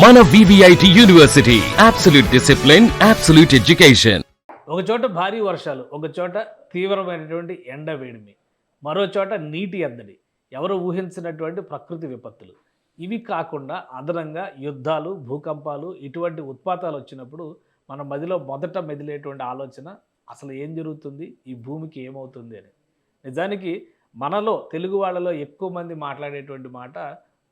మన VVIT university absolute discipline, absolute education. ఒక చోట భారీ వర్షాలు, ఒక చోట తీవ్రమైనటువంటి ఎండ వేడిమి, మరో చోట నీటి ఎద్దడి, ఎవరు ఊహించినటువంటి ప్రకృతి విపత్తులు. ఇవి కాకుండా అదనంగా యుద్ధాలు, భూకంపాలు, ఇటువంటి ఉత్పాతాలు వచ్చినప్పుడు మన మదిలో మొదట మెదిలేటువంటి ఆలోచన అసలు ఏం జరుగుతుంది, ఈ భూమికి ఏమవుతుంది అని. నిజానికి మనలో తెలుగు వాళ్ళలో ఎక్కువ మంది మాట్లాడేటువంటి మాట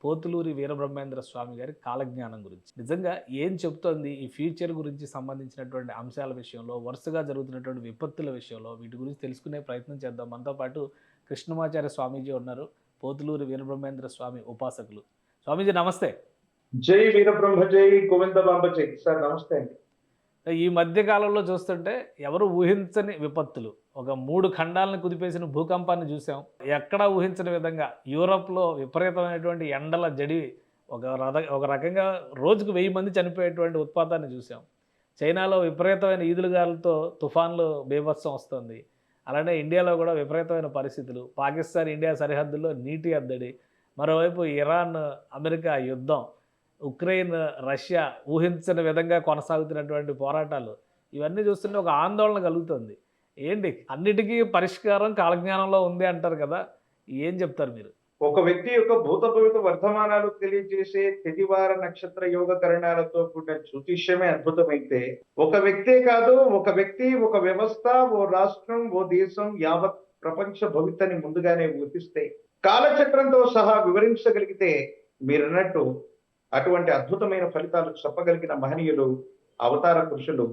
పోతులూరి వీరబ్రహ్మేంద్ర స్వామి గారి కాలజ్ఞానం గురించి. నిజంగా ఏం చెప్తోంది ఈ ఫ్యూచర్ గురించి సంబంధించినటువంటి అంశాల విషయంలో, వరుసగా జరుగుతున్నటువంటి విపత్తుల విషయంలో, వీటి గురించి తెలుసుకునే ప్రయత్నం చేద్దాం. మనతో పాటు కృష్ణమాచార్య స్వామీజీ ఉన్నారు, పోతులూరి వీరబ్రహ్మేంద్ర స్వామి ఉపాసకులు. స్వామీజీ నమస్తే. జై వీరబ్రహ్మ, జై గోవిందబాంబ, జై సార్. నమస్తే అండి. ఈ మధ్య కాలంలో చూస్తుంటే ఎవరు ఊహించని విపత్తులు, ఒక 3 ఖండాలను కుదిపేసిన భూకంపాన్ని చూసాం. ఎక్కడా ఊహించని విధంగా యూరప్లో విపరీతమైనటువంటి ఎండల జడి, ఒక రకంగా రోజుకు 1000 మంది చనిపోయేటువంటి ఉత్పాతాన్ని చూసాం. చైనాలో విపరీతమైన ఈదులుగాలతో తుఫాన్లు బీభత్సం వస్తుంది. అలానే ఇండియాలో కూడా విపరీతమైన పరిస్థితులు, పాకిస్తాన్ ఇండియా సరిహద్దుల్లో నీటి ఎద్దడి, మరోవైపు ఇరాన్ అమెరికా యుద్ధం, ఉక్రెయిన్ రష్యా ఊహించని విధంగా కొనసాగుతున్నటువంటి పోరాటాలు, ఇవన్నీ చూస్తుంటే ఒక ఆందోళన కలుగుతుంది. ఏంటి అన్నిటికీ పరిష్కారం కాలజ్ఞానంలో ఉంది అంటారు కదా, ఏం చెప్తారు మీరు? ఒక వ్యక్తి యొక్క భూత భవిత వర్తమానాలు తెలియజేసే తిదివార నక్షత్ర యోగ కరణాలతో కూడిన జ్యోతిష్యమే అద్భుతమైతే, ఒక వ్యక్తే కాదు, ఒక వ్యక్తి, ఒక వ్యవస్థ, ఓ రాష్ట్రం, ఓ దేశం, యావత్ ప్రపంచ భవితని ముందుగానే ఊహిస్తే, కాలచక్రంతో సహా వివరించగలిగితే, మీరన్నట్టు అటువంటి అద్భుతమైన ఫలితాలు చెప్పగలిగిన మహనీయులు, అవతార పురుషులు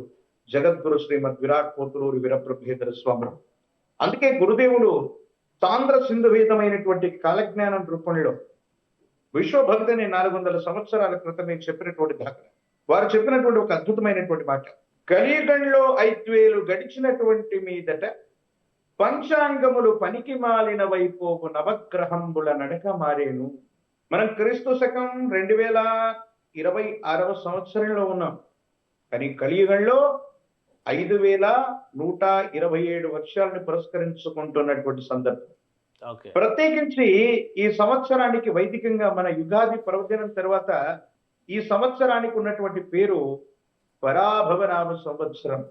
జగద్గురు శ్రీమద్ విరాట్ పోతులూరి వీరబ్రహ్మేంద్ర స్వామి. అందుకే గురుదేవులు సాంద్ర సింధువేదమైనటువంటి కాలజ్ఞానం రూపంలో విశ్వభక్తిని 400 సంవత్సరాల క్రితమే చెప్పినటువంటి దాఖలా. వారు చెప్పినటువంటి ఒక అద్భుతమైనటువంటి మాట, కలియుగంలో 5000 గడిచినటువంటి మీదట పంచాంగములు పనికి మాలిన వైపోవు నవగ్రహంబుల నడక మారేను. మనం క్రీస్తు శకం 2026వ సంవత్సరంలో ఉన్నాం. కానీ కలియుగంలో 5127 వర్షాలను పురస్కరించుకుంటున్నటువంటి సందర్భం. ప్రత్యేకించి ఈ సంవత్సరానికి వైదికంగా మన యుగాది పర్వదినం తర్వాత ఈ సంవత్సరానికి ఉన్నటువంటి పేరు పరాభవనామ సంవత్సరం.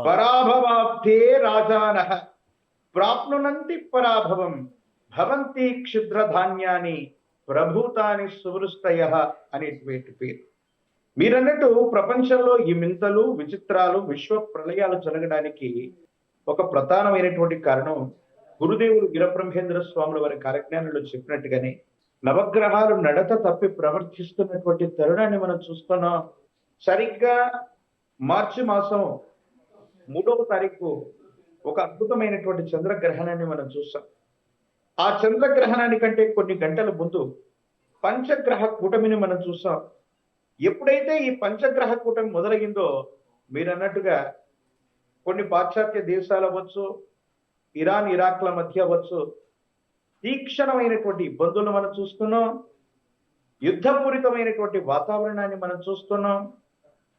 పరాభవాబ్ధే రాజానః ప్రాప్నునంతి పరాభవం భవంతి క్షుద్ర ధాన్యాని ప్రభూతాని సువృష్టయ అనేటువంటి పేరు. మీరన్నట్టు ప్రపంచంలో ఈ వింతలు, విచిత్రాలు, విశ్వ ప్రళయాలు జరగడానికి ఒక ప్రధానమైనటువంటి కారణం గురుదేవులు వీరబ్రహ్మేంద్ర స్వాముల వారి కాలజ్ఞానంలో చెప్పినట్టుగానే నవగ్రహాలు నడత తప్పి ప్రవర్తిస్తున్నటువంటి తరుణాన్ని మనం చూస్తున్నాం. సరిగ్గా మార్చి మాసం 3వ తారీఖు ఒక అద్భుతమైనటువంటి చంద్రగ్రహణాన్ని మనం చూస్తాం. ఆ చంద్రగ్రహణానికంటే కొన్ని గంటల ముందు పంచగ్రహ కూటమిని మనం చూసాం. ఎప్పుడైతే ఈ పంచగ్రహ కూటమి మొదలైందో, మీరు అన్నట్టుగా కొన్ని పాశ్చాత్య దేశాలు అవ్వచ్చు, ఇరాన్ ఇరాక్ల మధ్య అవ్వచ్చు, తీక్షణమైనటువంటి ఇబ్బందులు మనం చూస్తున్నాం. యుద్ధపూరితమైనటువంటి వాతావరణాన్ని మనం చూస్తున్నాం.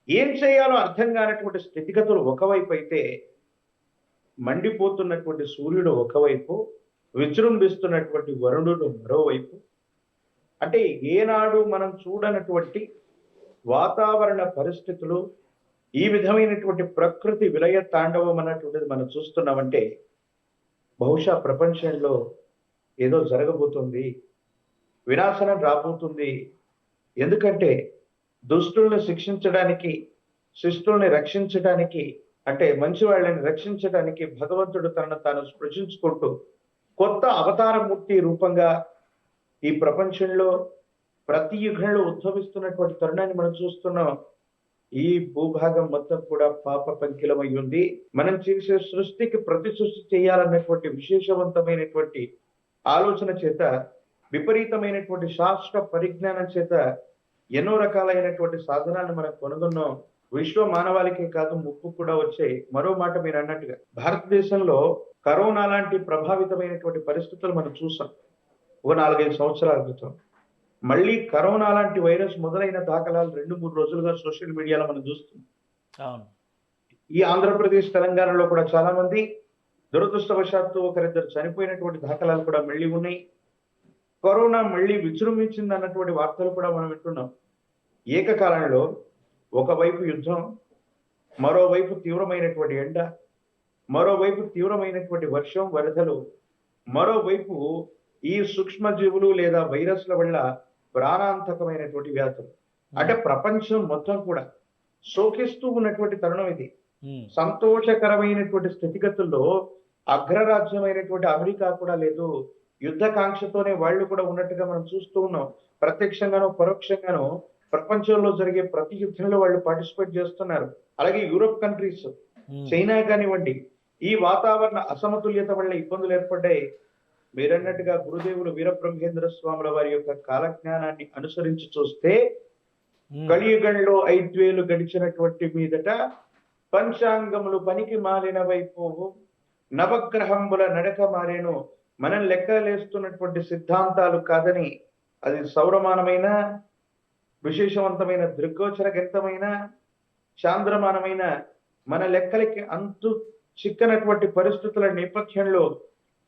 ఏం చేయాలో అర్థం కానటువంటి స్థితిగతులు ఒకవైపు అయితే, మండిపోతున్నటువంటి సూర్యుడు ఒకవైపు, విజృంభిస్తున్నటువంటి వరుణుడు మరోవైపు. అంటే ఏనాడు మనం చూడనటువంటి వాతావరణ పరిస్థితులు, ఈ విధమైనటువంటి ప్రకృతి విలయ తాండవం అన్నటువంటిది మనం చూస్తున్నామంటే, బహుశా ప్రపంచంలో ఏదో జరగబోతుంది, వినాశనం రాబోతుంది. ఎందుకంటే దుష్టుల్ని శిక్షించడానికి, శిష్టుల్ని రక్షించడానికి, అంటే మంచి వాళ్ళని రక్షించడానికి భగవంతుడు తనను తాను స్పృశించుకుంటూ కొత్త అవతారమూర్తి రూపంగా ఈ ప్రపంచంలో ప్రతి యుగంలో ఉద్భవిస్తున్నటువంటి తరుణాన్ని మనం చూస్తున్నాం. ఈ భూభాగం మొత్తం కూడా పాప పంకిలమై ఉంది. మనం చేసే సృష్టికి ప్రతి సృష్టి చేయాలన్నటువంటి విశేషవంతమైనటువంటి ఆలోచన చేత, విపరీతమైనటువంటి శాస్త్ర పరిజ్ఞానం చేత ఎన్నో రకాలైనటువంటి సాధనాలను మనం కనుగొన్నాం. విశ్వ మానవాళికే కాదు, ముప్పు కూడా వచ్చాయి. మరో మాట మీరు అన్నట్టుగా భారతదేశంలో కరోనా లాంటి ప్రభావితమైనటువంటి పరిస్థితులు మనం చూసాం ఒక 4-5 సంవత్సరాల క్రితం. మళ్ళీ కరోనా లాంటి వైరస్ మొదలైన దాఖలాలు 2-3 రోజులుగా సోషల్ మీడియాలో మనం చూస్తున్నాం. ఈ ఆంధ్రప్రదేశ్, తెలంగాణలో కూడా చాలా మంది, దురదృష్టవశాత్తు ఒకరిద్దరు చనిపోయినటువంటి దాఖలాలు కూడా మళ్ళీ ఉన్నాయి. కరోనా మళ్ళీ విజృంభించింది అన్నటువంటి వార్తలు కూడా మనం వింటున్నాం. ఏకకాలంలో ఒకవైపు యుద్ధం, మరోవైపు తీవ్రమైనటువంటి ఎండ, మరోవైపు తీవ్రమైనటువంటి వర్షం, వరదలు, మరోవైపు ఈ సూక్ష్మజీవులు లేదా వైరస్ల వల్ల ప్రాణాంతకమైనటువంటి వ్యాధులు. అంటే ప్రపంచం మొత్తం కూడా శోకిస్తూ ఉన్నటువంటి తరుణం ఇది. సంతోషకరమైనటువంటి స్థితిగతుల్లో అగ్రరాజ్యమైనటువంటి అమెరికా కూడా లేదు. యుద్ధకాంక్షతోనే వాళ్ళు కూడా ఉన్నట్టుగా మనం చూస్తూ ఉన్నాం. ప్రత్యక్షంగానో పరోక్షంగానో ప్రపంచంలో జరిగే ప్రతి యుద్ధంలో వాళ్ళు పార్టిసిపేట్ చేస్తున్నారు. అలాగే యూరోప్ కంట్రీస్, చైనా కానివ్వండి, ఈ వాతావరణ అసమతుల్యత వల్ల ఇబ్బందులు ఏర్పడ్డాయి. మీరన్నట్టుగా గురుదేవులు వీరబ్రహ్మేంద్ర స్వాముల వారి యొక్క కాలజ్ఞానాన్ని అనుసరించి చూస్తే కలియుగంలో 5 వేలు గడిచినటువంటి మీదట పంచాంగములు పనికి మాలిన వైపోవు, నవగ్రహముల నడక మారేను. మనం లెక్కలేస్తున్నటువంటి సిద్ధాంతాలు కాదని, అది సౌరమానమైన, విశేషవంతమైన దృగ్గోచర గణితమైన, చాంద్రమానమైన మన లెక్కలకి అంతు చిక్కనటువంటి పరిస్థితుల నేపథ్యంలో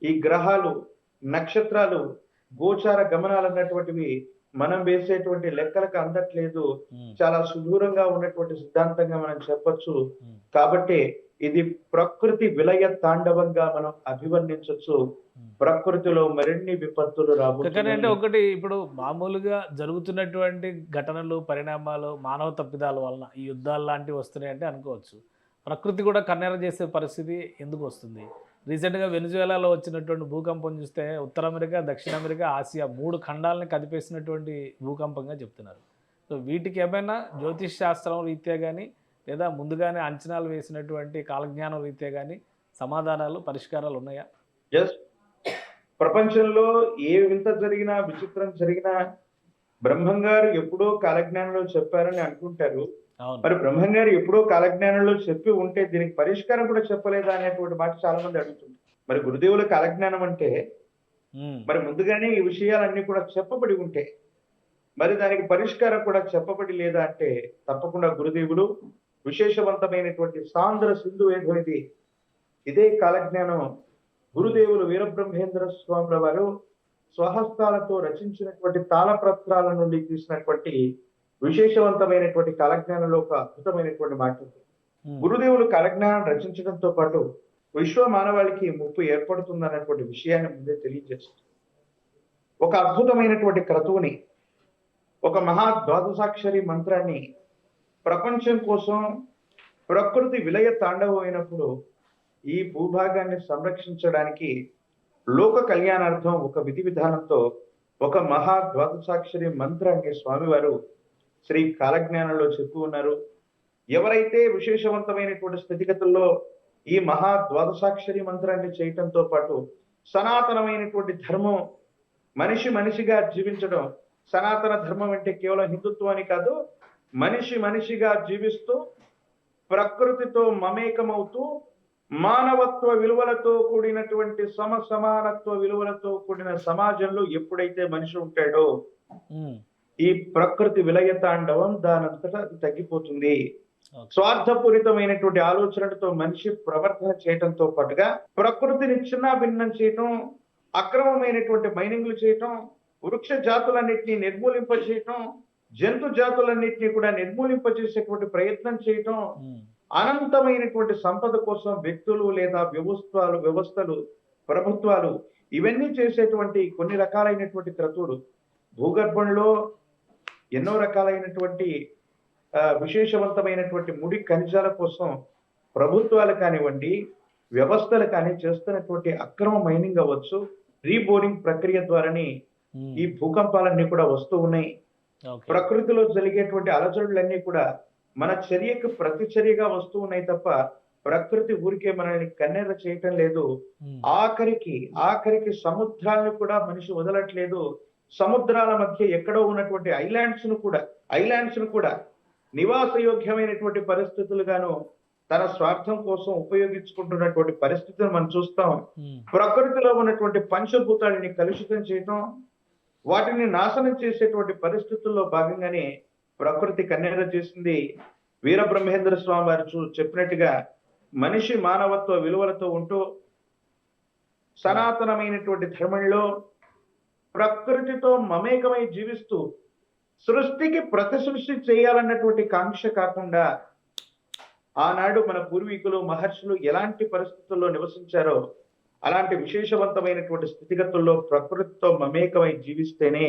ఈ గ్రహాలు, నక్షత్రాలు, గోచార గమనాలు అన్నటువంటివి మనం వేసేటువంటి లెక్కలకు అందట్లేదు. చాలా సుదూరంగా ఉన్నటువంటి సిద్ధాంతంగా మనం చెప్పొచ్చు. కాబట్టి ఇది ప్రకృతి విలయ తాండవంగా మనం అభివర్ణించవచ్చు. ప్రకృతిలో మరిన్ని విపత్తులు అంటే రాబోతున్నాయి. ఒకటి ఇప్పుడు మామూలుగా జరుగుతున్నటువంటి ఘటనలు, పరిణామాలు, మానవ తప్పిదాల వలన ఈ యుద్ధాలు లాంటివి వస్తున్నాయి అంటే అనుకోవచ్చు. ప్రకృతి కూడా కన్నెర చేసే పరిస్థితి ఎందుకు వస్తుంది? రీసెంట్గా వెనిజువేలాలో వచ్చినటువంటి భూకంపం చూస్తే ఉత్తర అమెరికా, దక్షిణ అమెరికా, ఆసియా 3 ఖండాలని కదిపేసినటువంటి భూకంపంగా చెప్తున్నారు. సో వీటికి ఏమైనా జ్యోతిష్ శాస్త్రం రీత్యా కానీ లేదా ముందుగానే అంచనాలు వేసినటువంటి కాలజ్ఞానం రీత్యా కానీ సమాధానాలు, పరిష్కారాలు ఉన్నాయా? ఎస్, ప్రపంచంలో ఏ వింత జరిగినా, విచిత్రం జరిగినా బ్రహ్మంగారు ఎప్పుడో కాలజ్ఞానంలో చెప్పారని అనుకుంటారు. అవును. మరి బ్రహ్మంగారు ఎప్పుడో కాలజ్ఞానంలో చెప్పి ఉంటే దీనికి పరిష్కారం కూడా చెప్పలేదా అనేటువంటి మాట చాలా మంది అడుగుతుంది. మరి గురుదేవుల కాలజ్ఞానం అంటే మరి ముందుగానే ఈ విషయాలన్నీ కూడా చెప్పబడి ఉంటే మరి దానికి పరిష్కారం కూడా చెప్పబడి లేదా అంటే తప్పకుండా గురుదేవులు విశేషవంతమైనటువంటి సాంద్ర సింధు వేదం ఇది. ఇదే కాలజ్ఞానం గురుదేవులు వీరబ్రహ్మేంద్ర స్వాముల వారు స్వహస్తాలతో రచించినటువంటి తాళపత్రాల నుండి తీసినటువంటి విశేషవంతమైనటువంటి కాలజ్ఞానంలో ఒక అద్భుతమైనటువంటి మాట ఉంది. గురుదేవులు కాలజ్ఞానం రచించడంతో పాటు విశ్వ మానవాళికి ముప్పు ఏర్పడుతుంది అన్నటువంటి విషయాన్ని ముందే తెలియజేస్తుంది. ఒక అద్భుతమైనటువంటి క్రతువుని, ఒక మహా ద్వాదశాక్షరి మంత్రాన్ని ప్రపంచం కోసం ప్రకృతి విలయ తాండవం అయినప్పుడు ఈ భూభాగాన్ని సంరక్షించడానికి లోక కళ్యాణార్థం ఒక విధి విధానంతో ఒక మహా ద్వాదశాక్షరి మంత్రాన్ని స్వామివారు శ్రీ కాలజ్ఞానంలో చెప్పి ఉన్నారు. ఎవరైతే విశేషవంతమైనటువంటి స్థితిగతుల్లో ఈ మహా ద్వాదశాక్షరి మంత్రాన్ని చేయటంతో పాటు సనాతనమైనటువంటి ధర్మం, మనిషిగా జీవించడం, సనాతన ధర్మం అంటే కేవలం హిందుత్వాన్ని కాదు, మనిషిగా జీవిస్తూ ప్రకృతితో మమేకమవుతూ మానవత్వ విలువలతో కూడినటువంటి సమానత్వ విలువలతో కూడిన సమాజంలో ఎప్పుడైతే మనిషి ఉంటాడో ఈ ప్రకృతి విలయ తాండవం దానంతటా తగ్గిపోతుంది. స్వార్థపూరితమైనటువంటి ఆలోచనలతో మనిషి ప్రవర్తన చేయటంతో పాటుగా ప్రకృతిని చిన్న భిన్నం చేయటం, అక్రమమైనటువంటి మైనింగ్లు చేయటం, వృక్ష జాతులన్నింటినీ నిర్మూలింప చేయటం, జంతు జాతులన్నింటినీ కూడా నిర్మూలింపజేసేటువంటి ప్రయత్నం చేయటం, అనంతమైనటువంటి సంపద కోసం వ్యక్తులు లేదా వ్యవస్థలు, ప్రభుత్వాలు ఇవన్నీ చేసేటువంటి కొన్ని రకాలైనటువంటి క్రతువులు. భూగర్భంలో ఎన్నో రకాలైనటువంటి విశేషవంతమైనటువంటి ముడి ఖనిజాల కోసం ప్రభుత్వాలు కానివ్వండి, వ్యవస్థలు కానీ చేస్తున్నటువంటి అక్రమ మైనింగ్ అవ్వచ్చు, రీబోరింగ్ ప్రక్రియ ద్వారానే ఈ భూకంపాలన్నీ కూడా వస్తూ ఉన్నాయి. ప్రకృతిలో జరిగేటువంటి అలజడులన్నీ కూడా మన చర్యకు ప్రతిచర్యగా వస్తూ ఉన్నాయి తప్ప ప్రకృతి ఊరికే మనల్ని కన్నెర్ర చేయటం లేదు. ఆఖరికి సముద్రాలను కూడా మనిషి వదలట్లేదు. సముద్రాల మధ్య ఎక్కడో ఉన్నటువంటి ఐలాండ్స్ ను కూడా నివాసయోగ్యమైనటువంటి పరిస్థితులుగాను తన స్వార్థం కోసం ఉపయోగించుకుంటున్నటువంటి పరిస్థితులు మనం చూస్తాం. ప్రకృతిలో ఉన్నటువంటి పంచభూతాలని కలుషితం చేయటం, వాటిని నాశనం చేసేటువంటి పరిస్థితుల్లో భాగంగానే ప్రకృతి కన్నెర్ర చేసింది. వీరబ్రహ్మేంద్ర స్వామి వారు చెప్పినట్టుగా మనిషి మానవత్వ విలువలతో ఉంటూ సనాతనమైనటువంటి ధర్మంలో ప్రకృతితో మమేకమై జీవిస్తూ సృష్టికి ప్రతి సృష్టి చేయాలన్నటువంటి కాంక్ష కాకుండా ఆనాడు మన పూర్వీకులు మహర్షులు ఎలాంటి పరిస్థితుల్లో నివసించారో అలాంటి విశేషవంతమైనటువంటి స్థితిగతుల్లో ప్రకృతితో మమేకమై జీవిస్తేనే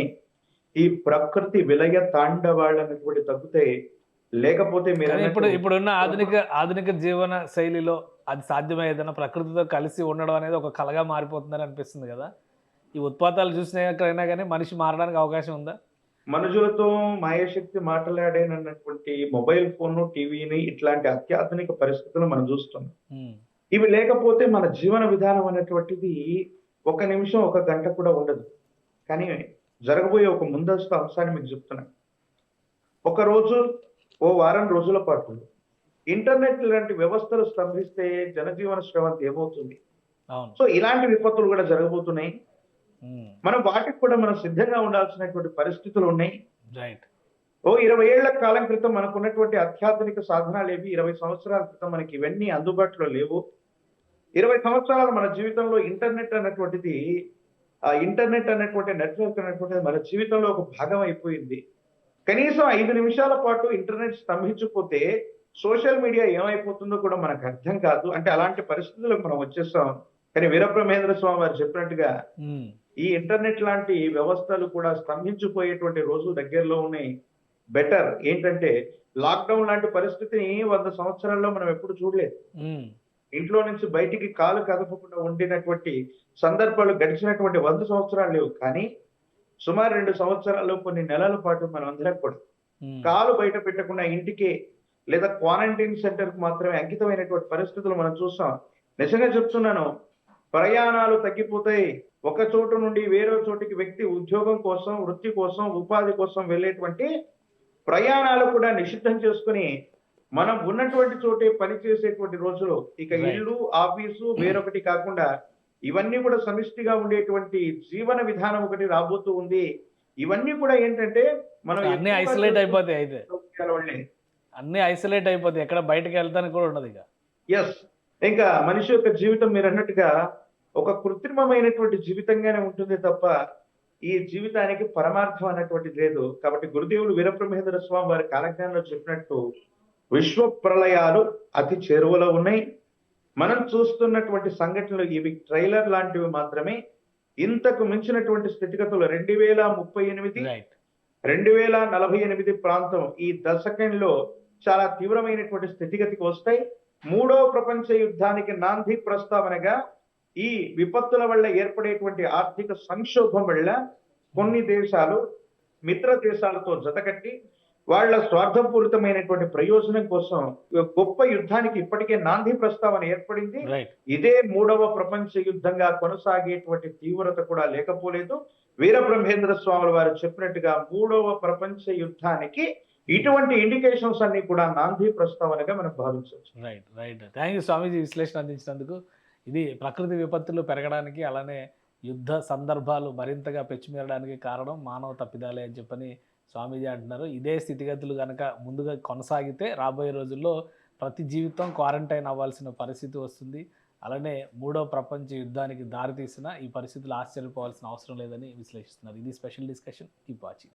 ఈ ప్రకృతి విలయ తాండవాళ్ళన్నటువంటి తగ్గుతాయి. లేకపోతే మీరు కానీ అన్నట్టు ఇప్పుడున్న ఆధునిక జీవన శైలిలో అది సాధ్యమయ్యేదన్న ప్రకృతితో కలిసి ఉండడం అనేది ఒక కళగా మారిపోతుందని అనిపిస్తుంది కదా. ఈ ఉత్పాతాలు చూసినాకైనా కానీ మనిషి మారడానికి అవకాశం ఉందా? మనుషులతో మాయాశక్తి మాట్లాడేనన్నటువంటి మొబైల్ ఫోన్, టీవీని ఇట్లాంటి అత్యాధునిక పరిస్థితులు మనం చూస్తున్నాం. ఉమ్, ఇవి లేకపోతే మన జీవన విధానం అనేటువంటిది ఒక నిమిషం, ఒక గంట కూడా ఉండదు. కానీ జరగబోయే ఒక ముందస్తు అంశాన్ని మీకు చెప్తున్నాను. ఒక రోజు, ఓ వారం రోజుల పాటు ఇంటర్నెట్ లాంటి వ్యవస్థలు స్తంభిస్తే జనజీవన శ్రవంతి ఏమవుతుంది? అవును. సో ఇలాంటి విపత్తులు కూడా జరగబోతున్నాయి. ఉమ్, మనం వాటికి కూడా మనం సిద్ధంగా ఉండాల్సినటువంటి పరిస్థితులు ఉన్నాయి. రైట్. ఓ 20 ఏళ్ల కాలం క్రితం మనకున్నటువంటి అత్యాధునిక సాధనాలు ఏవి? 20 సంవత్సరాల క్రితం మనకి ఇవన్నీ అందుబాటులో లేవు. 20 సంవత్సరాలు మన జీవితంలో ఇంటర్నెట్ అన్నటువంటిది ఇంటర్నెట్ అన్నటువంటి నెట్వర్క్ అన్నటువంటిది మన జీవితంలో ఒక భాగం అయిపోయింది. కనీసం 5 నిమిషాల పాటు ఇంటర్నెట్ స్తంభించిపోతే సోషల్ మీడియా ఏమైపోతుందో కూడా మనకు అర్థం కాదు. అంటే అలాంటి పరిస్థితులకు మనం వచ్చేస్తాం. కానీ వీరబ్రహ్మేంద్ర స్వామి వారు చెప్పినట్టుగా ఉమ్, ఈ ఇంటర్నెట్ లాంటి వ్యవస్థలు కూడా స్తంభించిపోయేటువంటి రోజులు దగ్గరలో ఉన్నాయి. బెటర్ ఏంటంటే లాక్డౌన్ లాంటి పరిస్థితిని 100 సంవత్సరాల్లో మనం ఎప్పుడు చూడలేదు. ఉమ్, ఇంట్లో నుంచి బయటికి కాలు కదపకుండా ఉండినటువంటి సందర్భాలు గడిచినటువంటి 100 సంవత్సరాలు లేవు. కానీ సుమారు 2 సంవత్సరాలు కొన్ని నెలల పాటు మనం అందరం కూడా ఉమ్, కాలు బయట పెట్టకుండా ఇంటికే లేదా క్వారంటైన్ సెంటర్ కు మాత్రమే అంకితమైనటువంటి పరిస్థితులు మనం చూస్తాం. నిజంగా చెప్తున్నాను, ప్రయాణాలు తగ్గిపోతాయి. ఒక చోటు నుండి వేరే చోటికి వ్యక్తి ఉద్యోగం కోసం, వృత్తి కోసం, ఉపాధి కోసం వెళ్ళేటువంటి ప్రయాణాలు కూడా నిషిద్ధం చేసుకుని మనం ఉన్నటువంటి చోటే పనిచేసేటువంటి రోజులు ఇక Right. ఇల్లు, ఆఫీసు వేరొకటి కాకుండా ఇవన్నీ కూడా సమిష్టిగా ఉండేటువంటి జీవన విధానం ఒకటి రాబోతూ ఉంది. ఇవన్నీ కూడా ఏంటంటే మనం అన్ని ఐసోలేట్ అయిపోతాయి. అయితే వల్లే. అన్ని ఐసోలేట్ అయిపోతాయి, ఎక్కడ బయటకు వెళ్తానికి కూడా ఉండదు ఇక. ఎస్. ఇంకా మనిషి యొక్క జీవితం మీరు అన్నట్టుగా ఒక కృత్రిమమైనటువంటి జీవితంగానే ఉంటుంది తప్ప ఈ జీవితానికి పరమార్థం అన్నటువంటిది లేదు. కాబట్టి గురుదేవులు వీరబ్రహ్మేంద్ర స్వామి వారి కాలజ్ఞానంలో చెప్పినట్టు విశ్వ ప్రళయాలు అతి చేరువలో ఉన్నాయి. మనం చూస్తున్నటువంటి సంఘటనలు ఇవి ట్రైలర్ లాంటివి మాత్రమే. ఇంతకు మించినటువంటి స్థితిగతులు 2038, రైట్. 2048 ప్రాంతం ఈ దశకంలో చాలా తీవ్రమైనటువంటి స్థితిగతికి వస్తాయి. మూడవ ప్రపంచ యుద్ధానికి నాంది ప్రస్తావనగా ఈ విపత్తుల వల్ల ఏర్పడేటువంటి ఆర్థిక సంక్షోభం వల్ల కొన్ని దేశాలు మిత్ర దేశాలతో జతకట్టి వాళ్ళ స్వార్థపూరితమైనటువంటి ప్రయోజనం కోసం గొప్ప యుద్ధానికి ఇప్పటికే నాంది ప్రస్తావన ఏర్పడింది. రైట్. ఇదే మూడవ ప్రపంచ యుద్ధంగా కొనసాగేటువంటి తీవ్రత కూడా లేకపోలేదు. వీరబ్రహ్మేంద్ర స్వాముల వారు చెప్పినట్టుగా మూడవ ప్రపంచ యుద్ధానికి ఇటువంటి ఇండికేషన్స్ అన్ని కూడా నాంది ప్రస్తావనగా మనం భావించవచ్చు. రైట్. రైట్. థ్యాంక్ యూ స్వామీజీ విశ్లేషణ అందించినందుకు. ఇది ప్రకృతి విపత్తులు పెరగడానికి, అలానే యుద్ధ సందర్భాలు మరింతగా పెచ్చిమేరడానికి కారణం మానవ తప్పిదాలే అని చెప్పని స్వామీజీ అంటున్నారు. ఇదే స్థితిగతులు కనుక ముందుగా కొనసాగితే రాబోయే రోజుల్లో ప్రతి జీవితం క్వారంటైన్ అవ్వాల్సిన పరిస్థితి వస్తుంది. అలానే మూడో ప్రపంచ యుద్ధానికి దారితీసిన ఈ పరిస్థితులు ఆశ్చర్యపోవాల్సిన అవసరం లేదని విశ్లేషిస్తున్నారు. ఇది స్పెషల్ డిస్కషన్. Keep watching.